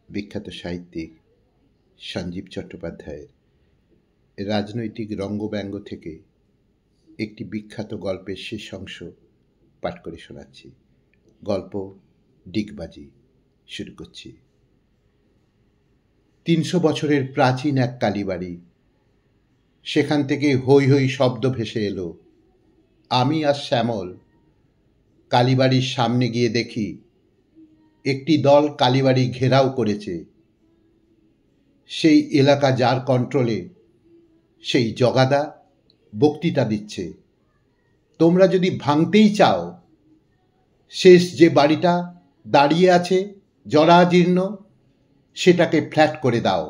বিখ্যাত সাহিত্যিক সঞ্জীব চট্টোপাধ্যায়ের রাজনৈতিক রঙ্গব্যঙ্গ থেকে একটি বিখ্যাত গল্পের শেষ অংশ পাঠ করে শোনাচ্ছি। গল্প ডিগবাজি। শুরু করছি। ৩০০ বছরের প্রাচীন এক কালীবাড়ি। সেখান থেকে হৈ হৈ শব্দ ভেসে এলো। আমি আর শ্যামল কালীবাড়ির সামনে গিয়ে দেখি একটি দল কালীবাড়ি ঘেরাও করেছে। সেই এলাকা যার কন্ট্রোলে, সেই জগাদা বক্তৃতা দিচ্ছে, তোমরা যদি ভাঙতেই চাও, শেষ যে বাড়িটা দাঁড়িয়ে আছে জরাজীর্ণ, সেটাকে ফ্ল্যাট করে দাও।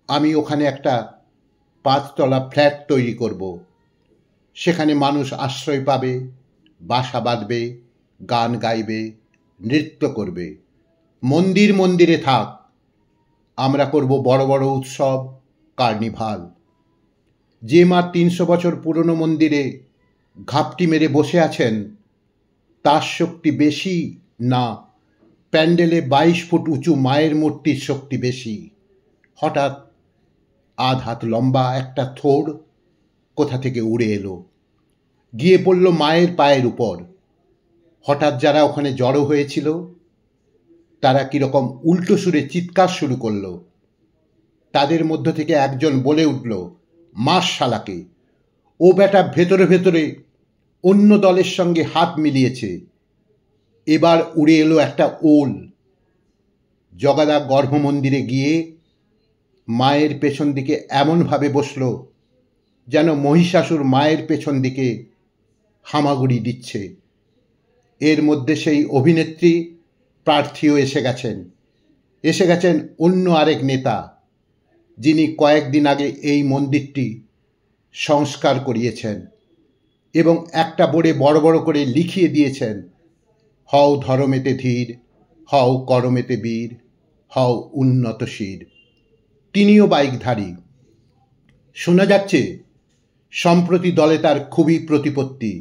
আমি ওখানে একটা ৫ তলা ফ্ল্যাট তৈরি করব। সেখানে মানুষ আশ্রয় পাবে, বাসা বাঁধবে, গান গাইবে, নৃত্য করবে। মন্দির মন্দিরে থাক, আমরা করব বড় বড় উৎসব, কার্নিভাল। যে মা ৩০০ বছর পুরনো মন্দিরে ঘাপটি মেরে বসে আছেন, তার শক্তি বেশি না প্যান্ডেলে ২২ ফুট উঁচু মায়ের মূর্তির শক্তি বেশি? হঠাৎ আধ হাত লম্বা একটা থোড় কোথা থেকে উড়ে এলো, গিয়ে পড়ল মায়ের পায়ের উপর। হঠাৎ যারা ওখানে জড়ো হয়েছিল তারা কিরকম উল্টো সুরে চিৎকার শুরু করল। তাদের মধ্য থেকে একজন বলে উঠল, মাস শালাকে, ও বেটা ভেতরে ভেতরে অন্য দলের সঙ্গে হাত মিলিয়েছে। এবার উড়ে এলো একটা ওল। জগাদা গর্ভমন্দিরে গিয়ে মায়ের পেছন দিকে এমনভাবে বসল যেন মহিষাসুর মায়ের পেছন দিকে হামাগুড়ি দিচ্ছে। এর মধ্যে সেই অভিনেত্রী প্রার্থীও এসে গেছেন অন্য আরেক নেতা, যিনি কয়েকদিন আগে এই মন্দিরটি সংস্কার করিয়েছেন এবং একটা বোর্ডে বড় বড় করে লিখিয়ে দিয়েছেন, হও ধরমেতে ধীর, হও করমেতে বীর, হও উন্নত শির। তিনিও বাইকধারী। শোনা যাচ্ছে সম্প্রতি দলে তার খুবই প্রতিপত্তি।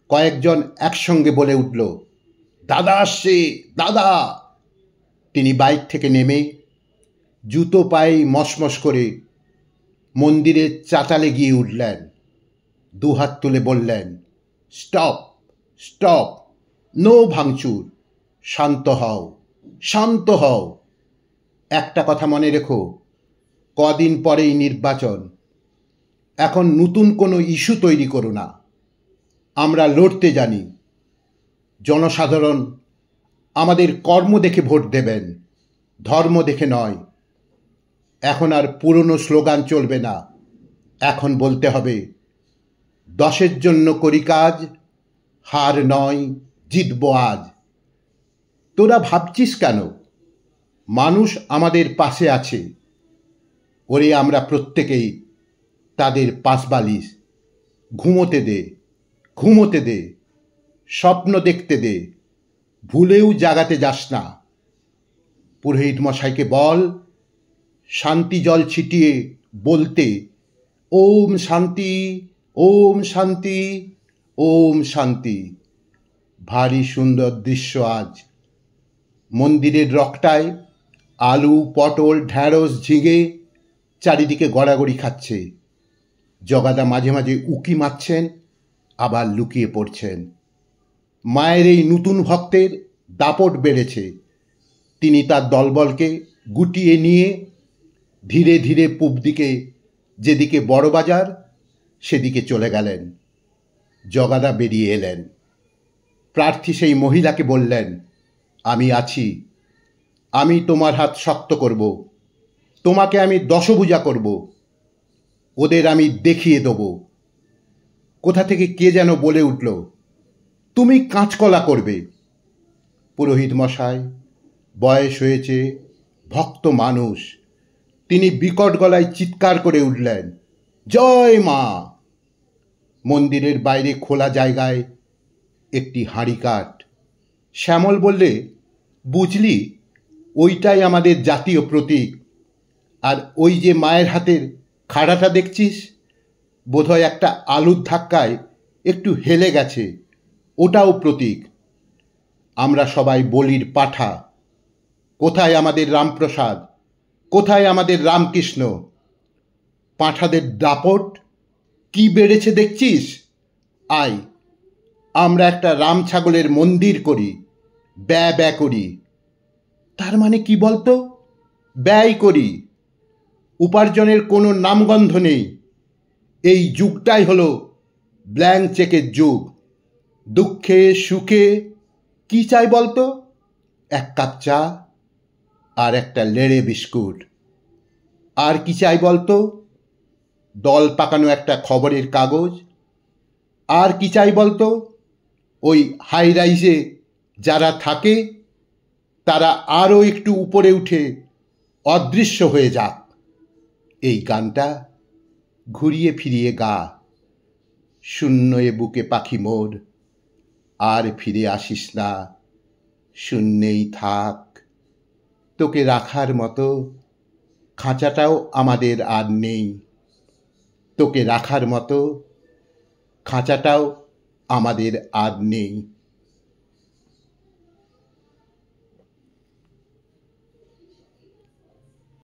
কয়েকজন একসঙ্গে বলে উঠল, দাদা আসছে, দাদা। তিনি বাইক থেকে নেমে জুতো পায়ে মশমশ করে মন্দিরের চাতালে গিয়ে উঠলেন। দুহাত তুলে বললেন, স্টপ, স্টপ, নো ভাঙচুর, শান্ত হও, শান্ত হও। একটা কথা মনে রেখো, কদিন পরেই নির্বাচন। এখন নতুন কোনো ইস্যু তৈরি করো না। আমরা লড়তে জানি। জনসাধারণ আমাদের কর্ম দেখে ভোট দেবেন, ধর্ম দেখে নয়। এখন আর পুরনো স্লোগান চলবে না। এখন বলতে হবে, ১০-এর জন্য করি কাজ, হার নয়, জিতব আজ। তোরা ভাবছিস কেন? মানুষ আমাদের পাশে আছে। ওরে আমরা প্রত্যেকেই তাদের পাশবালিশ। ঘুমোতে দে, ঘুমোতে দে, স্বপ্ন দেখতে দে, ভুলেও জাগাতে যাস না। পুরোহিত মশাইকে বল শান্তি জল ছিটিয়ে বলতে, ওম শান্তি, ওম শান্তি, ওম শান্তি। ভারী সুন্দর দৃশ্য আজ। মন্দিরের রকটায় আলু, পটল, ঢ্যাঁড়স, ঝিঙে চারিদিকে গড়াগড়ি খাচ্ছে। জগাদা মাঝে মাঝে উকি মারছেন, আবার লুকিয়ে পড়ছেন। মায়ের এই নতুন ভক্তের দাপট বেড়েছে। তিনি তার দলবলকে গুটিয়ে নিয়ে ধীরে ধীরে পূব দিকে, যেদিকে বড় বাজার, সেদিকে চলে গেলেন। জগাদা বেরিয়ে এলেন। প্রার্থী সেই মহিলাকে বললেন, আমি আছি, আমি তোমার হাত শক্ত করব, তোমাকে আমি দশভুজা করব, ওদের আমি দেখিয়ে দেব। কোথা থেকে কে যেন বলে উঠল, তুমি কাঁচকলা করবে। পুরোহিত মশাই, বয়স হয়েছে, ভক্ত মানুষ, তিনি বিকট গলায় চিৎকার করে উঠলেন, জয় মা। মন্দিরের বাইরে খোলা জায়গায় একটি হাঁড়ি কাঠ। শ্যামল বললে, বুঝলি, ওইটাই আমাদের জাতীয় প্রতীক। আর ওই যে মায়ের হাতের খাড়াটা দেখছিস, বোধহয় একটা আলুর ধাক্কায় একটু হেলে গেছে, ওটাও প্রতীক। আমরা সবাই বলির পাঠা। কোথায় আমাদের রামপ্রসাদ, কোথায় আমাদের রামকৃষ্ণ? পাঁঠাদের দাপট কি বেড়েছে দেখছিস? আয়, আমরা একটা রাম ছাগলের মন্দির করি, ব্যয় করি। তার মানে কি বলতো? ব্যয় করি, উপার্জনের কোনো নামগন্ধ নেই। এই যুগটাই হলো ব্ল্যাঙ্ক চেকের যুগ। দুঃখে সুখে কি চাই বলতো? এক কাপ চা আর একটা লেড়ে বিস্কুট। আর কি চাই বলতো? দল পাকানো একটা খবরের কাগজ। আর কি চাই বলতো? ওই হাই রাইজে যারা থাকে তারা আরও একটু উপরে উঠে অদৃশ্য হয়ে যাক। এই গানটা ঘুরিয়ে ফিরিয়ে গা। শূন্য এ বুকে পাখি মোর, আর ফিরে আসিস না, শূন্যেই থাক। তোকে রাখার মতো খাঁচাটাও আমাদের আর নেই। তোকে রাখার মতো খাঁচাটাও আমাদের আর নেই।